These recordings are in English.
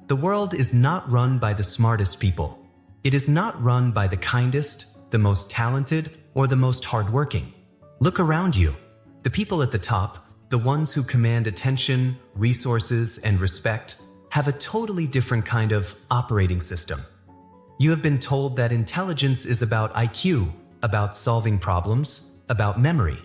The world is not run by the smartest people. It is not run by the kindest, the most talented, or the most hardworking. Look around you. The people at the top, the ones who command attention, resources, and respect, have a totally different kind of operating system. You have been told that intelligence is about IQ, about solving problems, about memory.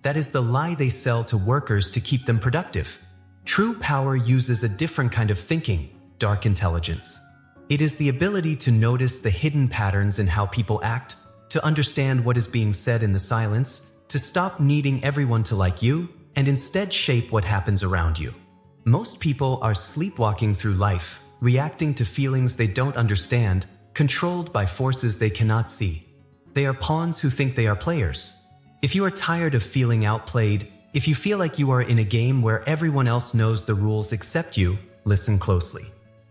That is the lie they sell to workers to keep them productive. True power uses a different kind of thinking, dark intelligence. It is the ability to notice the hidden patterns in how people act, to understand what is being said in the silence, to stop needing everyone to like you, and instead shape what happens around you. Most people are sleepwalking through life, reacting to feelings they don't understand, controlled by forces they cannot see. They are pawns who think they are players. If you are tired of feeling outplayed, if you feel like you are in a game where everyone else knows the rules except you, listen closely.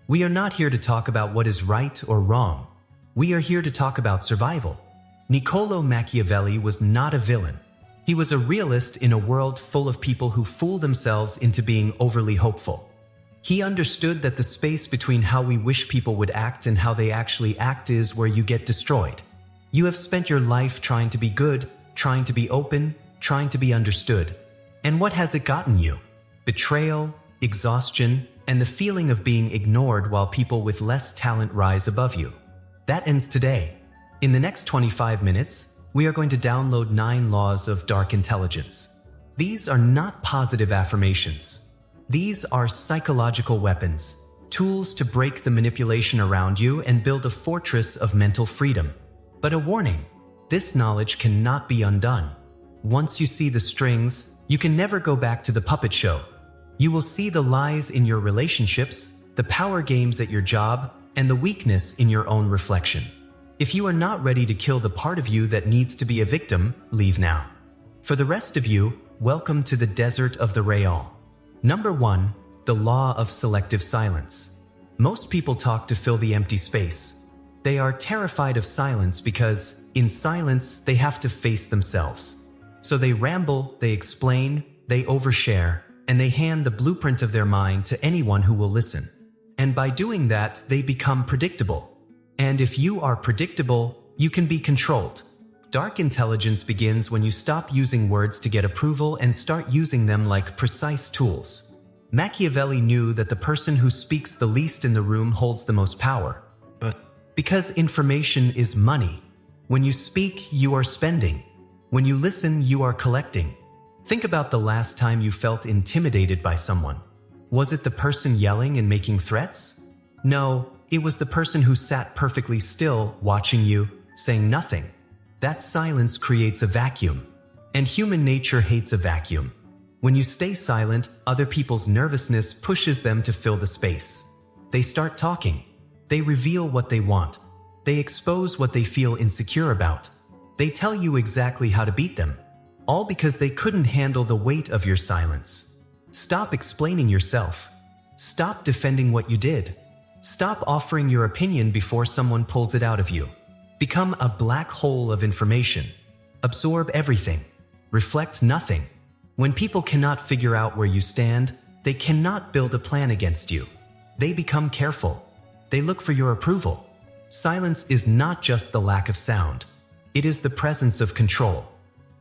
We are not here to talk about what is right or wrong. We are here to talk about survival. Niccolò Machiavelli was not a villain. He was a realist in a world full of people who fool themselves into being overly hopeful. He understood that the space between how we wish people would act and how they actually act is where you get destroyed. You have spent your life trying to be good, trying to be open, trying to be understood. And what has it gotten you? Betrayal, exhaustion, and the feeling of being ignored while people with less talent rise above you. That ends today. In the next 25 minutes, we are going to download 9 laws of dark intelligence. These are not positive affirmations. These are psychological weapons, tools to break the manipulation around you and build a fortress of mental freedom. But a warning, this knowledge cannot be undone. Once you see the strings, you can never go back to the puppet show. You will see the lies in your relationships, the power games at your job, and the weakness in your own reflection. If you are not ready to kill the part of you that needs to be a victim, leave now. For the rest of you, welcome to the desert of the real. Number 1, the law of selective silence. Most people talk to fill the empty space. They are terrified of silence because, in silence, they have to face themselves. So they ramble, they explain, they overshare, and they hand the blueprint of their mind to anyone who will listen. And by doing that, they become predictable. And if you are predictable, you can be controlled. Dark intelligence begins when you stop using words to get approval and start using them like precise tools. Machiavelli knew that the person who speaks the least in the room holds the most power. But because information is money, when you speak, you are spending. When you listen, you are collecting. Think about the last time you felt intimidated by someone. Was it the person yelling and making threats? No. It was the person who sat perfectly still, watching you, saying nothing. That silence creates a vacuum. And human nature hates a vacuum. When you stay silent, other people's nervousness pushes them to fill the space. They start talking. They reveal what they want. They expose what they feel insecure about. They tell you exactly how to beat them. All because they couldn't handle the weight of your silence. Stop explaining yourself. Stop defending what you did. Stop offering your opinion before someone pulls it out of you. Become a black hole of information. Absorb everything. Reflect nothing. When people cannot figure out where you stand, they cannot build a plan against you. They become careful. They look for your approval. Silence is not just the lack of sound. It is the presence of control.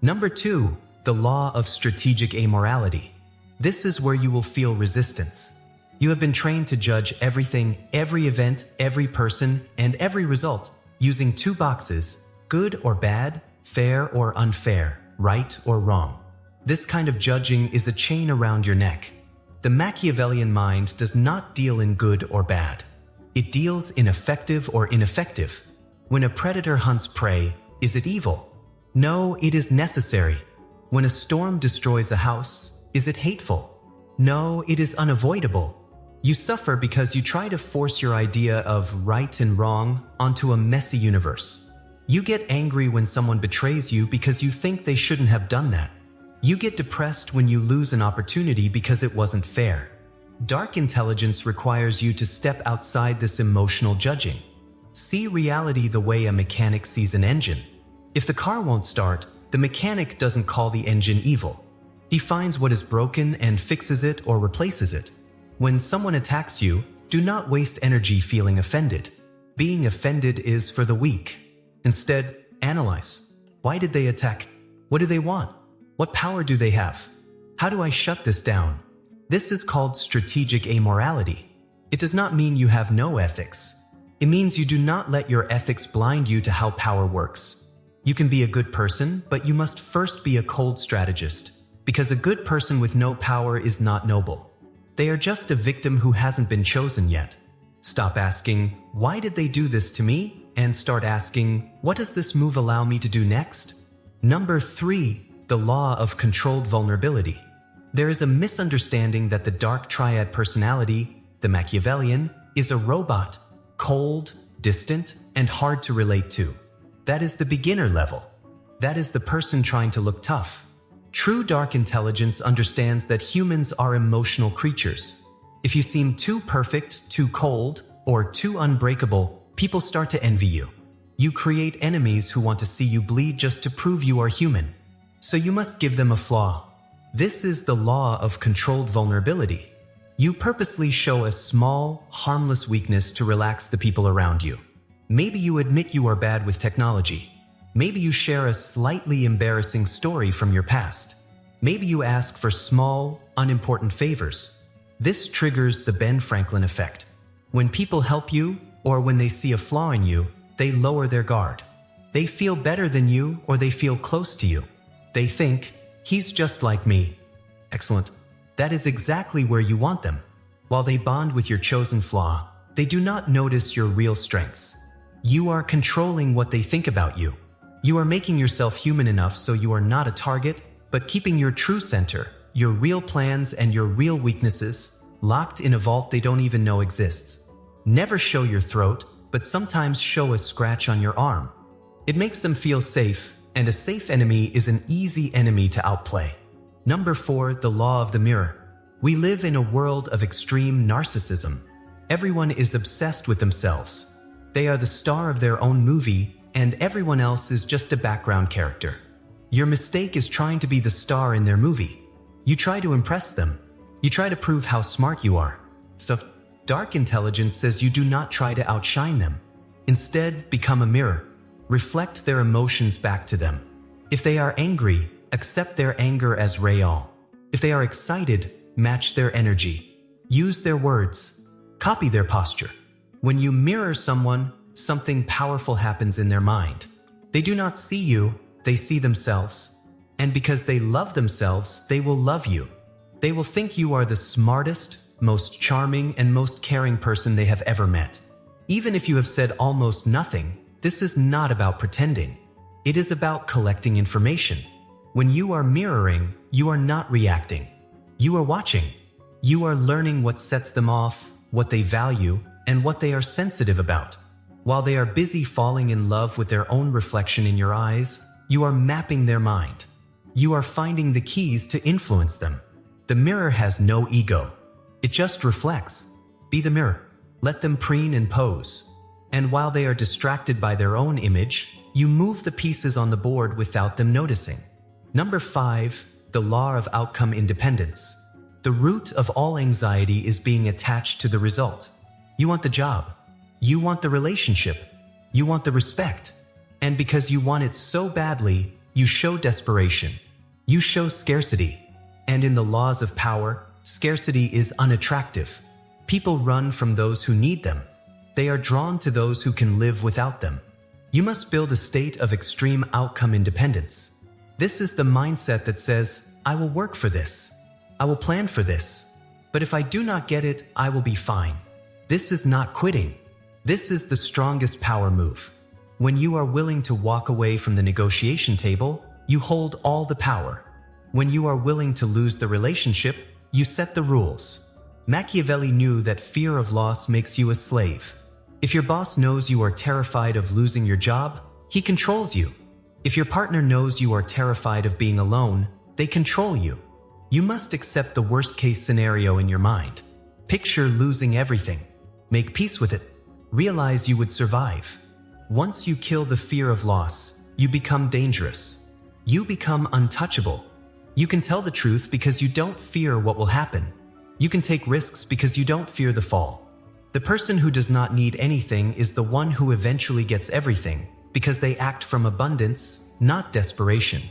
Number 2, the law of strategic amorality. This is where you will feel resistance. You have been trained to judge everything, every event, every person, and every result using 2 boxes, good or bad, fair or unfair, right or wrong. This kind of judging is a chain around your neck. The Machiavellian mind does not deal in good or bad. It deals in effective or ineffective. When a predator hunts prey, is it evil? No, it is necessary. When a storm destroys a house, is it hateful? No, it is unavoidable. You suffer because you try to force your idea of right and wrong onto a messy universe. You get angry when someone betrays you because you think they shouldn't have done that. You get depressed when you lose an opportunity because it wasn't fair. Dark intelligence requires you to step outside this emotional judging. See reality the way a mechanic sees an engine. If the car won't start, the mechanic doesn't call the engine evil. He finds what is broken and fixes it or replaces it. When someone attacks you, Do not waste energy feeling offended. Being offended is for the weak. Instead, analyze. Why did they attack? What do they want? What power do they have? How do I shut this down? This is called strategic amorality. It does not mean you have no ethics. It means you do not let your ethics blind you to how power works. You can be a good person, but you must first be a cold strategist, because a good person with no power is not noble. They are just a victim who hasn't been chosen yet. Stop asking, why did they do this to me? And start asking, what does this move allow me to do next? Number 3, the law of controlled vulnerability. There is a misunderstanding that the dark triad personality, the Machiavellian, is a robot, cold, distant, and hard to relate to. That is the beginner level. That is the person trying to look tough. True dark intelligence understands that humans are emotional creatures. If you seem too perfect, too cold, or too unbreakable, people start to envy you. You create enemies who want to see you bleed just to prove you are human. So you must give them a flaw. This is the law of controlled vulnerability. You purposely show a small, harmless weakness to relax the people around you. Maybe you admit you are bad with technology. Maybe you share a slightly embarrassing story from your past. Maybe you ask for small, unimportant favors. This triggers the Ben Franklin effect. When people help you, or when they see a flaw in you, they lower their guard. They feel better than you, or they feel close to you. They think, he's just like me. Excellent. That is exactly where you want them. While they bond with your chosen flaw, they do not notice your real strengths. You are controlling what they think about you. You are making yourself human enough so you are not a target, but keeping your true center, your real plans and your real weaknesses, locked in a vault they don't even know exists. Never show your throat, but sometimes show a scratch on your arm. It makes them feel safe, and a safe enemy is an easy enemy to outplay. Number 4, the law of the mirror. We live in a world of extreme narcissism. Everyone is obsessed with themselves. They are the star of their own movie, and everyone else is just a background character. Your mistake is trying to be the star in their movie. You try to impress them. You try to prove how smart you are. So, dark intelligence says you do not try to outshine them. Instead, become a mirror. Reflect their emotions back to them. If they are angry, accept their anger as real. If they are excited, match their energy. Use their words. Copy their posture. When you mirror someone, something powerful happens in their mind. They do not see you, they see themselves. And because they love themselves, they will love you. They will think you are the smartest, most charming, and most caring person they have ever met. Even if you have said almost nothing, this is not about pretending. It is about collecting information. When you are mirroring, you are not reacting. You are watching. You are learning what sets them off, what they value, and what they are sensitive about. While they are busy falling in love with their own reflection in your eyes, you are mapping their mind. You are finding the keys to influence them. The mirror has no ego. It just reflects. Be the mirror. Let them preen and pose. And while they are distracted by their own image, you move the pieces on the board without them noticing. Number 5, the law of outcome independence. The root of all anxiety is being attached to the result. You want the job. You want the relationship. You want the respect. And because you want it so badly, you show desperation. You show scarcity. And in the laws of power, scarcity is unattractive. People run from those who need them. They are drawn to those who can live without them. You must build a state of extreme outcome independence. This is the mindset that says, I will work for this. I will plan for this. But if I do not get it, I will be fine. This is not quitting. This is the strongest power move. When you are willing to walk away from the negotiation table, you hold all the power. When you are willing to lose the relationship, you set the rules. Machiavelli knew that fear of loss makes you a slave. If your boss knows you are terrified of losing your job, he controls you. If your partner knows you are terrified of being alone, they control you. You must accept the worst-case scenario in your mind. Picture losing everything. Make peace with it. Realize you would survive. Once you kill the fear of loss, you become dangerous. You become untouchable. You can tell the truth because you don't fear what will happen. You can take risks because you don't fear the fall. The person who does not need anything is the one who eventually gets everything, because they act from abundance, not desperation.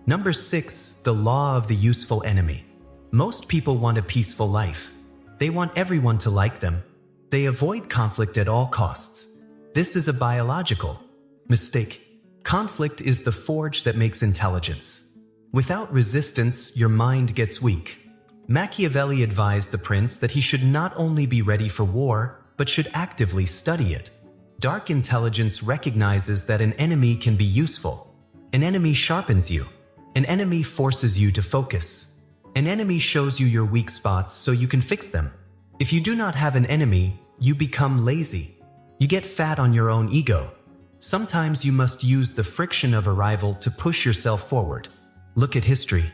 Number 6, the law of the useful enemy. Most people want a peaceful life. They want everyone to like them. They avoid conflict at all costs. This is a biological mistake. Conflict is the forge that makes intelligence. Without resistance, your mind gets weak. Machiavelli advised the prince that he should not only be ready for war, but should actively study it. Dark intelligence recognizes that an enemy can be useful. An enemy sharpens you. An enemy forces you to focus. An enemy shows you your weak spots so you can fix them. If you do not have an enemy, you become lazy. You get fat on your own ego. Sometimes you must use the friction of a rival to push yourself forward. Look at history.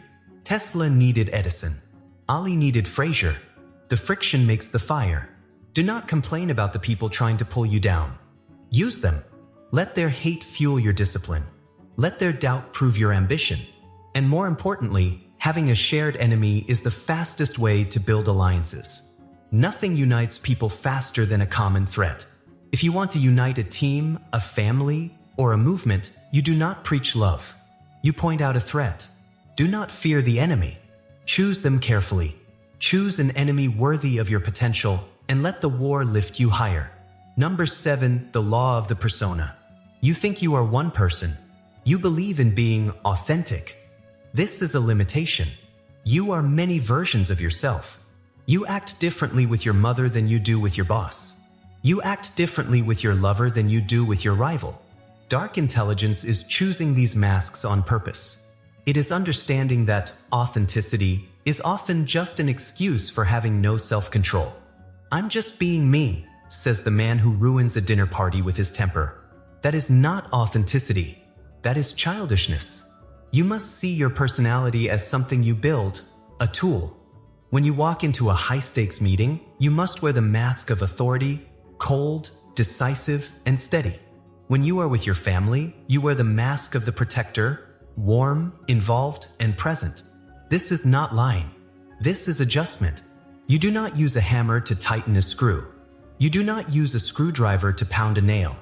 Tesla needed Edison. Ali needed Fraser. The friction makes the fire. Do not complain about the people trying to pull you down. Use them. Let their hate fuel your discipline. Let their doubt prove your ambition. And more importantly, having a shared enemy is the fastest way to build alliances. Nothing unites people faster than a common threat. If you want to unite a team, a family, or a movement, you do not preach love. You point out a threat. Do not fear the enemy. Choose them carefully. Choose an enemy worthy of your potential and let the war lift you higher. Number 7, the law of the persona. You think you are one person. You believe in being authentic. This is a limitation. You are many versions of yourself. You act differently with your mother than you do with your boss. You act differently with your lover than you do with your rival. Dark intelligence is choosing these masks on purpose. It is understanding that authenticity is often just an excuse for having no self-control. I'm just being me, says the man who ruins a dinner party with his temper. That is not authenticity. That is childishness. You must see your personality as something you build, a tool. When you walk into a high-stakes meeting, you must wear the mask of authority, cold, decisive, and steady. When you are with your family, you wear the mask of the protector, warm, involved, and present. This is not lying. This is adjustment. You do not use a hammer to tighten a screw. You do not use a screwdriver to pound a nail.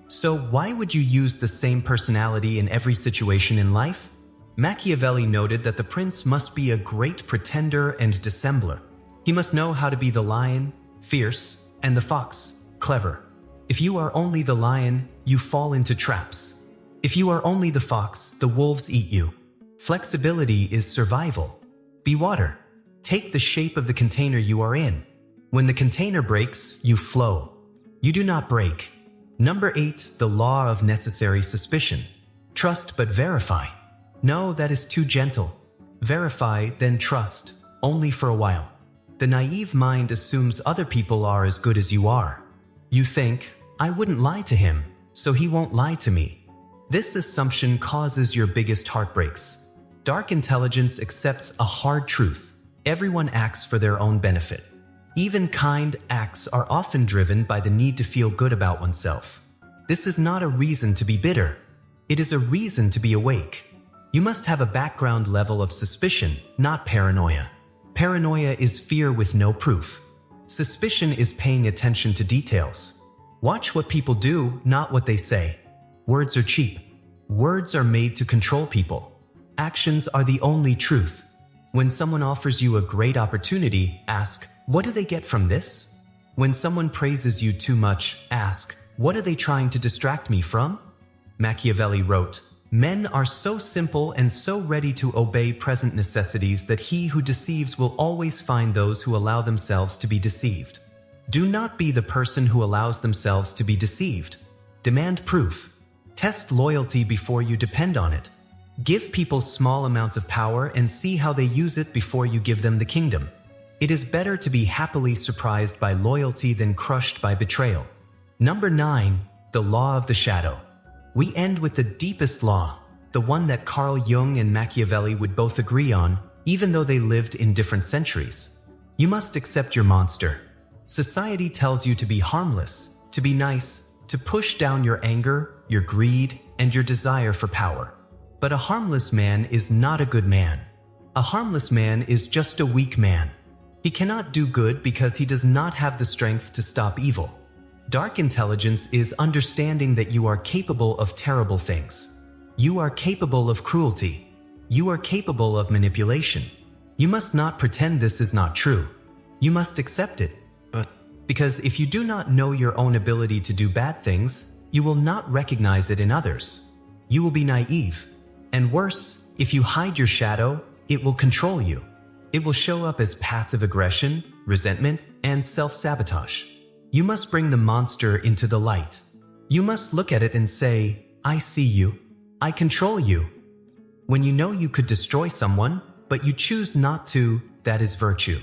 So why would you use the same personality in every situation in life? Machiavelli noted that the prince must be a great pretender and dissembler. He must know how to be the lion, fierce, and the fox, clever. If you are only the lion, you fall into traps. If you are only the fox, the wolves eat you. Flexibility is survival. Be water. Take the shape of the container you are in. When the container breaks, you flow. You do not break. Number 8, the law of necessary suspicion. Trust but verify. No, that is too gentle. Verify, then trust, only for a while. The naive mind assumes other people are as good as you are. You think, I wouldn't lie to him, so he won't lie to me. This assumption causes your biggest heartbreaks. Dark intelligence accepts a hard truth. Everyone acts for their own benefit. Even kind acts are often driven by the need to feel good about oneself. This is not a reason to be bitter. It is a reason to be awake. You must have a background level of suspicion, not paranoia. Paranoia is fear with no proof. Suspicion is paying attention to details. Watch what people do, not what they say. Words are cheap. Words are made to control people. Actions are the only truth. When someone offers you a great opportunity, ask, what do they get from this? When someone praises you too much, ask, what are they trying to distract me from? Machiavelli wrote, men are so simple and so ready to obey present necessities that he who deceives will always find those who allow themselves to be deceived. Do not be the person who allows themselves to be deceived. Demand proof. Test loyalty before you depend on it. Give people small amounts of power and see how they use it before you give them the kingdom. It is better to be happily surprised by loyalty than crushed by betrayal. Number 9, the law of the shadow. We end with the deepest law, the one that Carl Jung and Machiavelli would both agree on, even though they lived in different centuries. You must accept your monster. Society tells you to be harmless, to be nice, to push down your anger, your greed, and your desire for power. But a harmless man is not a good man. A harmless man is just a weak man. He cannot do good because he does not have the strength to stop evil. Dark intelligence is understanding that you are capable of terrible things. You are capable of cruelty. You are capable of manipulation. You must not pretend this is not true. You must accept it. Because if you do not know your own ability to do bad things, you will not recognize it in others. You will be naive. And worse, if you hide your shadow, it will control you. It will show up as passive aggression, resentment, and self-sabotage. You must bring the monster into the light. You must look at it and say, I see you. I control you. When you know you could destroy someone, but you choose not to, that is virtue.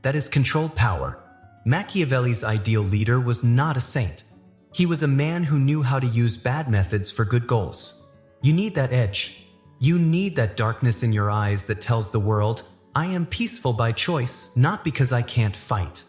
That is controlled power. Machiavelli's ideal leader was not a saint. He was a man who knew how to use bad methods for good goals. You need that edge. You need that darkness in your eyes that tells the world, I am peaceful by choice, not because I can't fight.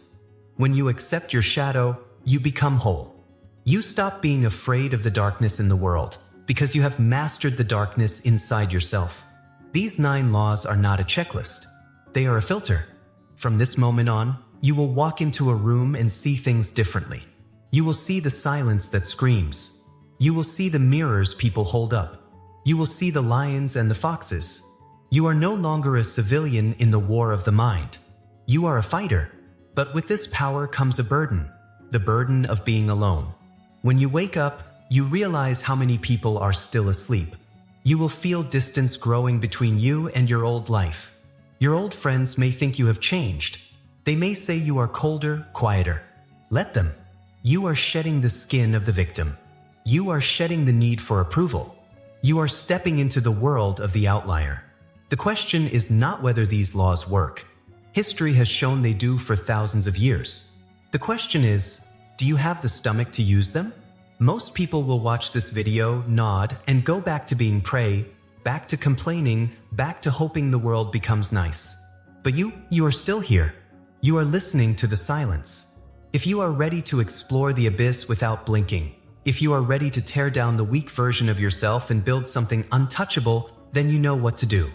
When you accept your shadow, you become whole. You stop being afraid of the darkness in the world, because you have mastered the darkness inside yourself. These 9 laws are not a checklist. They are a filter. From this moment on, you will walk into a room and see things differently. You will see the silence that screams. You will see the mirrors people hold up. You will see the lions and the foxes. You are no longer a civilian in the war of the mind. You are a fighter. But with this power comes a burden, the burden of being alone. When you wake up, you realize how many people are still asleep. You will feel distance growing between you and your old life. Your old friends may think you have changed. They may say you are colder, quieter. Let them. You are shedding the skin of the victim. You are shedding the need for approval. You are stepping into the world of the outlier. The question is not whether these laws work. History has shown they do for thousands of years. The question is, do you have the stomach to use them? Most people will watch this video, nod, and go back to being prey, back to complaining, back to hoping the world becomes nice. But you are still here. You are listening to the silence. If you are ready to explore the abyss without blinking, if you are ready to tear down the weak version of yourself and build something untouchable, then you know what to do.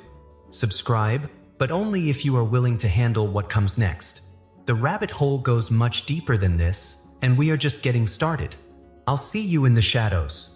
Subscribe, but only if you are willing to handle what comes next. The rabbit hole goes much deeper than this, and we are just getting started. I'll see you in the shadows.